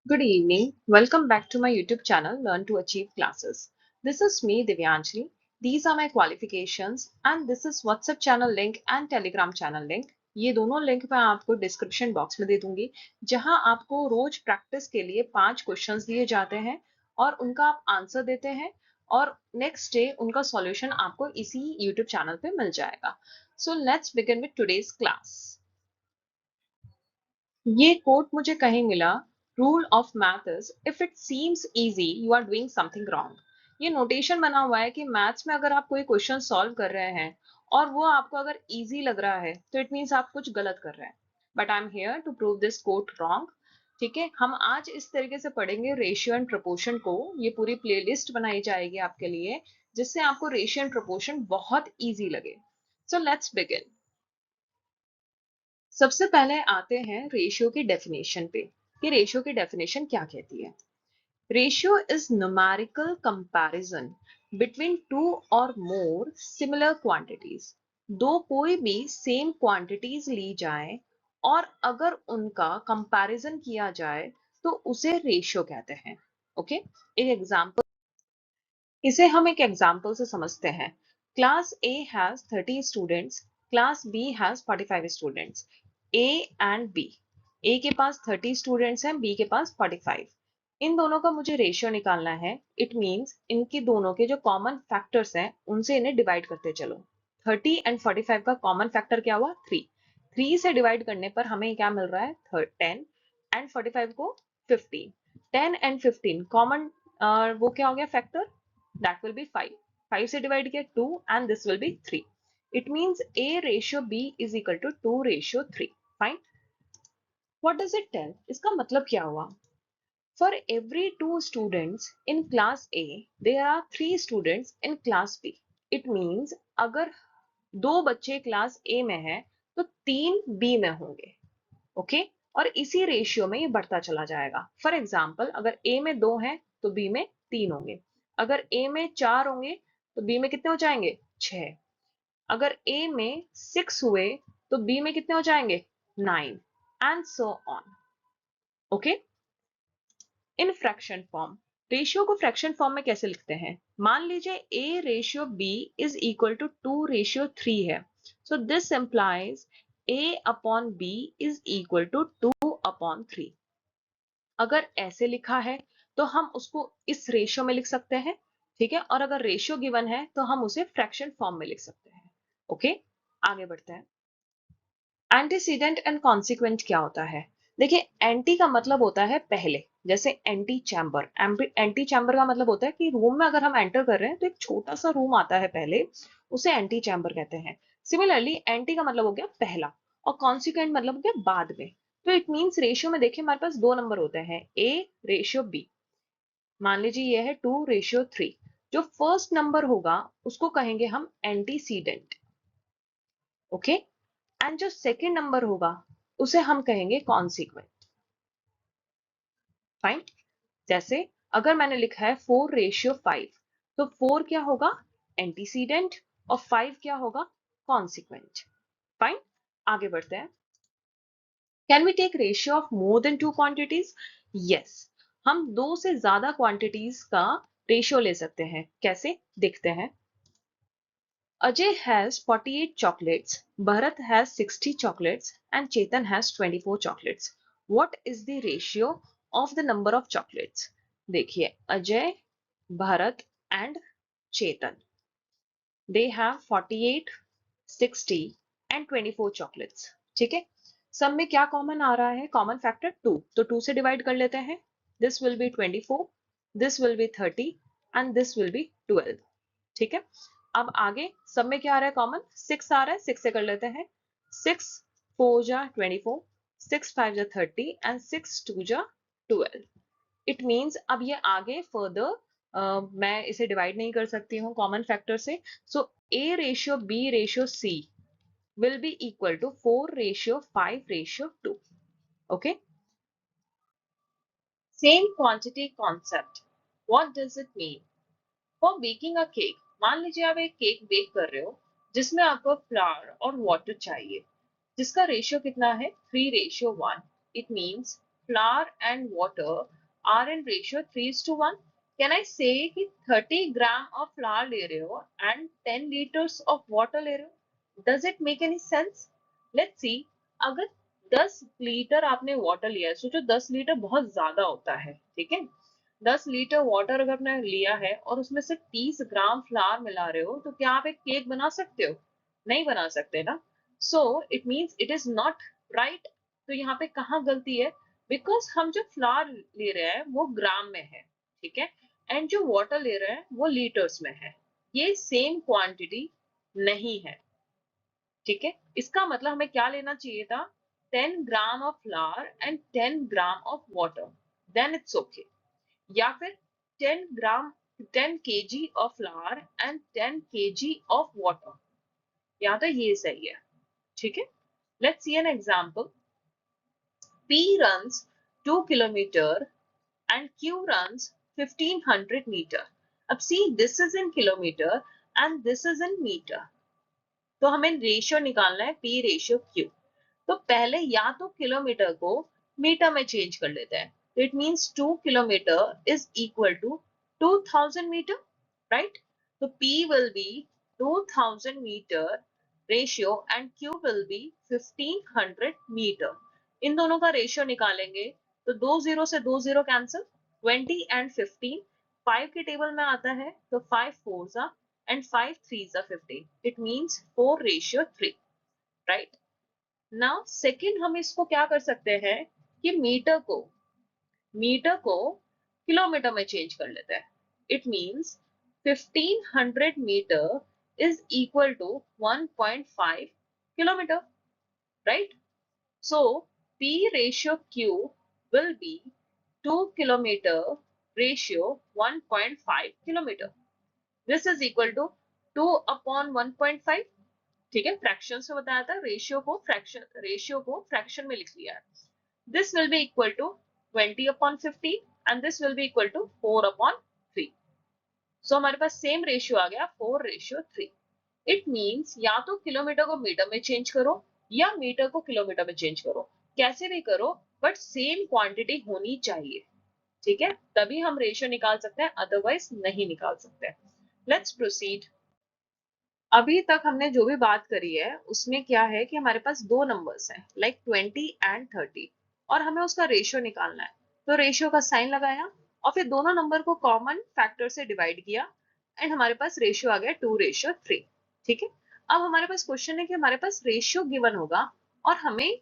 Good evening. Welcome back to my YouTube channel Learn to Achieve Classes. This is me Divyanjali. These are my qualifications and this is WhatsApp channel link and Telegram channel link. ये दोनों link मैं आपको description box में दे दूंगी जहां आपको रोज practice के लिए 5 क्वेश्चंस दिए जाते हैं और उनका आप आंसर देते हैं और नेक्स्ट डे उनका सॉल्यूशन आपको इसी YouTube चैनल पे मिल जाएगा. So let's begin with today's class. ये कोट मुझे कहीं मिला. Rule of math is if it seems easy you are doing something wrong. ये नोटेशन बना हुआ है कि मैथ्स में अगर आप कोई क्वेश्चन सॉल्व कर रहे हैं और वो आपको अगर इजी लग रहा है तो इट मीन्स आप कुछ गलत कर रहे हैं. But I am here to prove this quote wrong. ठीक है, हम आज इस तरीके से पढ़ेंगे रेशियो एंड प्रोपोर्शन को. ये पूरी प्लेलिस्ट बनाई जाएगी आपके लिए जिससे आपको रेशियो एंड प्रोपोर्शन बहुत इजी लगे. So let's begin. सबसे पहले आते हैं रेशियो की डेफिनेशन पे कि रेशियो की डेफिनेशन क्या कहती है. Ratio is numerical comparison between two और मोर सिमिलर क्वांटिटीज. दो कोई भी सेम क्वांटिटीज ली जाए और अगर उनका कंपैरिजन किया जाए तो उसे रेशियो कहते हैं. ओके, एक एग्जांपल, इसे हम एक एग्जांपल से समझते हैं. Class A has 30 students, class B has 45 students. A and B, A के पास 30 स्टूडेंट्स हैं, बी के पास 45. इन दोनों का मुझे रेशियो निकालना है. इट मींस इनकी दोनों के जो कॉमन फैक्टर्स हैं उनसे इन्हें डिवाइड करते चलो. 30 एंड 45 का कॉमन फैक्टर क्या हुआ? 3. 3 से डिवाइड करने पर हमें क्या मिल रहा है? 10 एंड 45 को 15. 10 एंड 15 कॉमन, वो क्या हो गया फैक्टर? That will be 5. 5 से डिवाइड किया 2 and this will be 3. It means A ratio B is equal to 2 ratio 3. Fine. What does it tell? इसका मतलब क्या हुआ? For every 2 students in class A, there are 3 students in class B. It means अगर 2 बच्चे class A में हैं तो 3 B में होंगे. ओके, और इसी रेशियो में ये बढ़ता चला जाएगा. फॉर एग्जाम्पल, अगर ए में 2 हैं तो बी में 3 होंगे. अगर ए में 4 होंगे तो बी में कितने हो जाएंगे? 6. अगर ए में 6 हुए तो बी में कितने हो जाएंगे? 9 and so on. Okay, in fraction form. Ratio को फ्रैक्शन फॉर्म में कैसे लिखते हैं? मान लीजिए A ratio B is equal to 2 ratio 3 है. So this implies A upon B is equal to 2 upon 3. अगर ऐसे लिखा है तो हम उसको इस रेशियो में लिख सकते हैं. ठीक है, और अगर रेशियो गिवन है तो हम उसे फ्रैक्शन फॉर्म में लिख सकते हैं. ओके, आगे बढ़ते हैं. एंटीसीडेंट एंड कॉन्सिक्वेंट क्या होता है? देखिए, एंटी का मतलब होता है पहले, जैसे एंटी चैम्बर. एंटी चैम्बर का मतलब होता है कि रूम में अगर हम एंटर कर रहे हैं तो एक छोटा सा रूम आता है पहले, उसे एंटी चैम्बर कहते हैं. सिमिलरली एंटी का मतलब हो गया पहला और कॉन्सिक्वेंट मतलब हो गया बाद में. तो इट मीन्स रेशियो में देखिए हमारे पास 2 नंबर होते हैं, ए रेशियो बी. मान लीजिए ये है 2 रेशियो 3. जो फर्स्ट नंबर होगा उसको कहेंगे हम एंटीसीडेंट. ओके, एंड जो सेकेंड नंबर होगा उसे हम कहेंगे कॉन्सिक्वेंट. फाइन. जैसे अगर मैंने लिखा है 4 रेशियो 5, तो 4 क्या होगा? एंटीसीडेंट और 5 क्या होगा? कॉन्सिक्वेंट. फाइन, आगे बढ़ते हैं. Can we take ratio of more than 2 quantities? Yes, हम 2 से ज्यादा क्वांटिटीज का रेशियो ले सकते हैं. कैसे? देखते हैं. Ajay has 48 chocolates, Bharat has 60 chocolates, and Chetan has 24 chocolates. What is the ratio of the number of chocolates? देखिए, Ajay, Bharat and Chetan, they have 48, 60 and 24 chocolates. ठीक है, सब में क्या कॉमन आ रहा है? कॉमन फैक्टर 2, तो 2 से डिवाइड कर लेते हैं. This will be 24, this will be 30 and this will be 12. ठीक है, अब आगे सब में क्या आ रहा है? कॉमन 6 आ रहा है. 6 से कर लेते हैं. 6 4 जा 24, 6 5 जा 30 एंड 6 2 जा 12. इट मींस अब ये आगे फर्दर मैं इसे डिवाइड नहीं कर सकती हूँ कॉमन फैक्टर से. So A ratio B ratio C will be equal to 4 ratio 5 ratio 2. Okay, same quantity concept. What does it mean? For baking a cake, मान लीजिए आप एक केक बेक कर रहे हो जिसमें आपको फ्लावर और वाटर चाहिए, जिसका रेशियो कितना है? 3 ratio 1. It means flour and water are in ratio 3:1, can I say कि 30 ग्राम of flour ले रहे हो and 10 liters of water ले रहे हो? Does it make any sense? Let's see. अगर 10 लीटर आपने वाटर लिया है, सोचो 10 लीटर बहुत ज्यादा होता है, ठीक है। 10 लीटर वाटर अगर आपने लिया है और उसमें से 30 ग्राम फ्लावर मिला रहे हो, तो क्या आप एक केक बना सकते हो? नहीं बना सकते ना। So it means it is not right. तो यहाँ पे कहाँ गलती है? बिकॉज हम जो फ्लावर ले रहे हैं वो ग्राम में है, ठीक है, एंड जो वाटर ले रहे हैं वो लीटर्स में है। ये सेम क्वांटिटी नहीं है, ठीक है। इसका मतलब हमें क्या लेना चाहिए था? 10 gram of flour and 10 gram of water, then it's okay. या फिर 10 ग्राम 10 kg of flour and 10 kg of water, या तो ये सही है, ठीक है। Let's see an example. P runs 2 kilometer and Q runs 1500 meter. अब see, this is in kilometer and this is in meter. तो हमें रेशियो निकालना है P रेशियो Q। तो पहले या तो किलोमीटर को मीटर में चेंज कर लेते हैं। तो it means 2 kilometre is equal to 2000 metre, right. तो P will be 2000 metre ratio and Q will be 1500 metre. इन दोनों का रेशियो निकालेंगे तो दो जीरो से दो जीरो कैंसिल, 20 एंड 15 5 के टेबल में आता है, तो 5 4 and 5 3s are 15. It means 4:3, right? Now second हम इसको क्या कर सकते हैं कि मीटर को किलोमीटर में चेंज कर लेते हैं। It means 1500 meter is equal to 1.5 kilometer, right? So P ratio Q will be 2 kilometer ratio 1.5 kilometer. This is equal to 2 upon 1.5, ठीक है। फ्रैक्शन में बताया था, रेशियो को फ्रैक्शन में लिख लिया है। This will be equal to 20 upon 15 and this will be equal to 4 upon 3। So हमारे पास सेम रेशियो आ गया 4:3। इट मींस या तो किलोमीटर को मीटर में चेंज करो या मीटर को किलोमीटर में चेंज करो, कैसे भी करो, बट सेम क्वांटिटी होनी चाहिए, ठीक है, तभी हम रेशियो निकाल सकते हैं, अदरवाइज नहीं निकाल सकते। Let's proceed. अभी तक हमने जो भी बात करी है उसमें क्या है कि हमारे पास दो नंबर्स हैं, लाइक 20 एंड 30, और हमें उसका रेशियो निकालना है। तो रेशियो का साइन लगाया और फिर दोनों नंबर को कॉमन फैक्टर से डिवाइड किया एंड हमारे पास रेशियो आ गया 2:3, ठीक है। अब हमारे पास क्वेश्चन है कि हमारे पास रेशियो गिवन होगा और हमें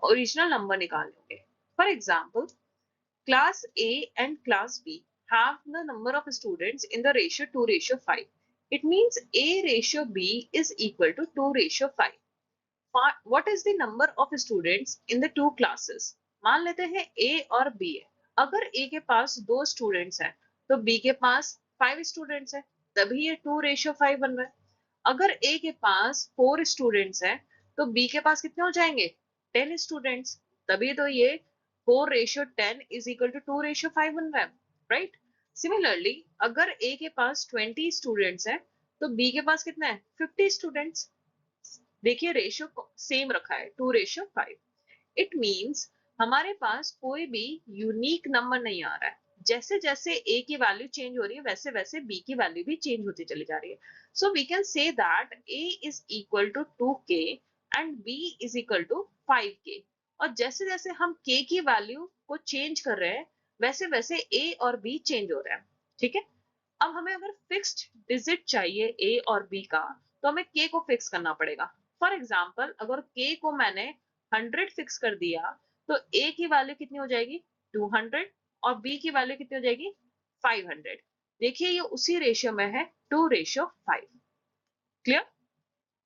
ओरिजिनल नंबर निकालने होंगे। For example, class A and class B have the number of students in the ratio 2:5. It means A ratio B is equal to 2:5. What is the number of students in the two classes? मान लेते हैं A और B है। अगर A के पास 2 students हैं तो B के पास 5 स्टूडेंट्स हैं, तभी ये 2:5 बन रहा है। अगर A के पास 4 स्टूडेंट्स हैं तो B के पास कितने हो जाएंगे? 10 स्टूडेंट्स, तभी तो ये 4:10 is equal to 2:5 बन रहा है, राइट। सिमिलरली अगर A के पास 20 स्टूडेंट्स हैं तो B के पास कितना है? 50 स्टूडेंट्स। देखिए रेशियो सेम रखा है 2:5। इट मींस हमारे पास कोई भी यूनिक नंबर नहीं आ रहा है। जैसे जैसे A की वैल्यू चेंज हो रही है वैसे वैसे B की वैल्यू भी चेंज होती चली जा रही है। So we can say that A is equal to 2K and B is equal to 5K। और जैसे जैसे हम K की वैल्यू को चेंज कर रहे हैं वैसे वैसे A और B चेंज हो रहे हैं, ठीक है। अब हमें अगर फिक्स्ड डिजिट चाहिए A और B का तो हमें K को फिक्स करना पड़ेगा। फॉर एग्जाम्पल, अगर K को मैंने 100 फिक्स कर दिया तो A की वैल्यू कितनी हो जाएगी? 200 और B की वैल्यू कितनी हो जाएगी? 500। देखिए ये उसी रेशियो में है 2:5। क्लियर?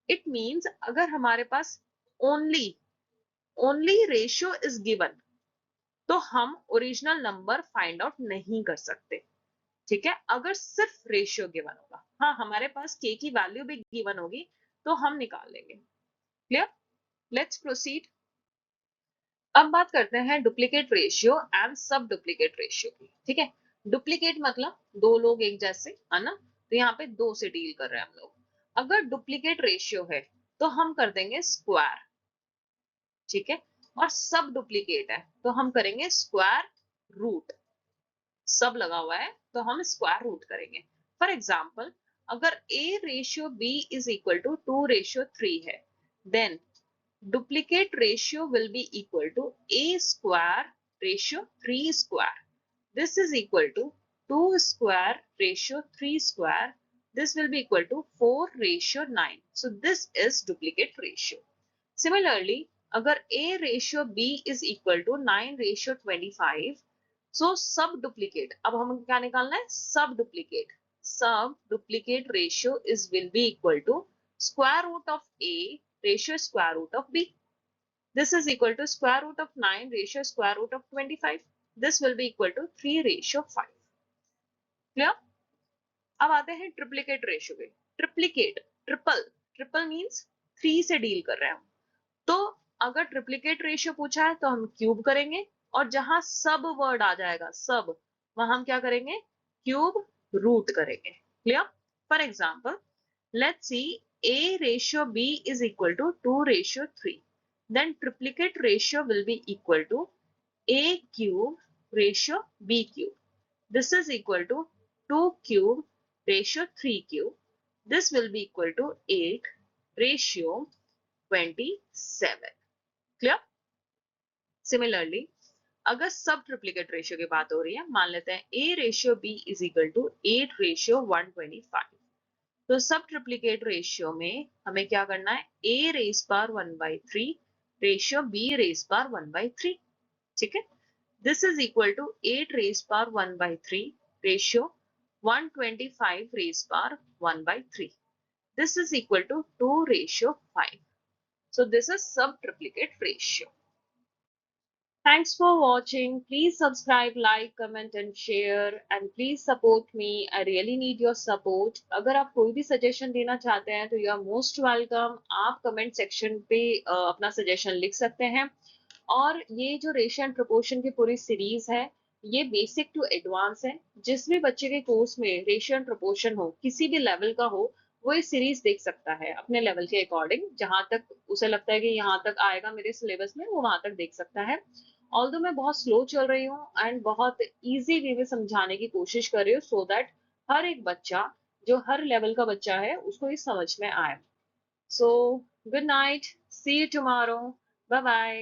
इट मींस अगर हमारे पास only only ratio is given तो हम ओरिजिनल नंबर फाइंड आउट नहीं कर सकते, ठीक है, अगर सिर्फ रेशियो गिवन होगा। हाँ, हमारे पास K की वैल्यू भी गिवन होगी तो हम निकाल लेंगे। क्लियर? Let's proceed. अब बात करते हैं डुप्लीकेट रेशियो एंड सब डुप्लीकेट रेशियो की, ठीक है। डुप्लीकेट मतलब दो लोग एक जैसे, है ना, तो यहाँ पे दो से डील कर रहे हैं हम लोग। अगर डुप्लीकेट रेशियो है तो हम कर देंगे स्क्वायर, ठीक है। और सब डुप्लीकेट है तो हम करेंगे स्क्वायर रूट। सब लगा हुआ है तो हम स्क्वायर रूट करेंगे। फॉर एग्जाम्पल, अगर a ratio b is equal to 2:3 है, then duplicate ratio will be equal to a square ratio 3 square. This is equal to 2 square ratio 3 square. This will be equal to 4 ratio 9. So this is duplicate ratio. Similarly, अगर a ratio b is equal to 9 ratio 25, so sub duplicate, अब हम क्या निकालना है, sub duplicate. Sub duplicate ratio is will be equal to square root of a ratio square root of b. This is equal to square root of 9 ratio square root of 25. This will be equal to 3 ratio 5. Clear? अब आते हैं triplicate ratio पे। Triplicate, triple, triple means 3 से deal कर रहे हैं हम। तो अगर ट्रिप्लिकेट रेशियो पूछा है तो हम क्यूब करेंगे, और जहां सब वर्ड आ जाएगा, सब, वहां हम क्या करेंगे, क्यूब रूट करेंगे। Clear? For example, let's see, a ratio b is equal to 2 ratio 3. Then triplicate ratio will be equal to a cube ratio b cube. This is equal to 2 cube ratio 3 cube. This will be equal to 8 ratio 27. Clear? Similarly, अगर सब triplicate ratio की बात हो रही है, मान लेते हैं a ratio b is equal to 8 ratio 125। तो सब ट्रिप्लिकेट रेशियो में हमें क्या करना है, a raise power 1/3 ratio b raise power 1/3। ठीक है? This is equal to 8 raise power 1/3 ratio 125 raise power 1/3। This is equal to 2 ratio 5। So this is sub triplicate ratio. Thanks for watching. Please subscribe, like, comment and share, and please support me. I really need your support. अगर आप कोई भी suggestion देना चाहते हैं तो you are most welcome. आप comment section पे अपना सजेशन लिख सकते हैं। और ये जो रेशियो एंड प्रोपोर्शन की पूरी सीरीज है, ये बेसिक टू एडवांस है। जिस भी बच्चे के कोर्स में रेशियो एंड प्रोपोर्शन हो, किसी भी लेवल का हो, वो ये सीरीज देख सकता है अपने लेवल के अकॉर्डिंग। जहां तक उसे लगता है कि यहाँ तक आएगा मेरे सिलेबस में, वो वहां तक देख सकता है। ऑल्दो मैं बहुत स्लो चल रही हूँ एंड बहुत इजी वे में समझाने की कोशिश कर रही हूँ, सो दैट हर एक बच्चा, जो हर लेवल का बच्चा है, उसको ये समझ में आए। So good night, see you tomorrow, bye bye.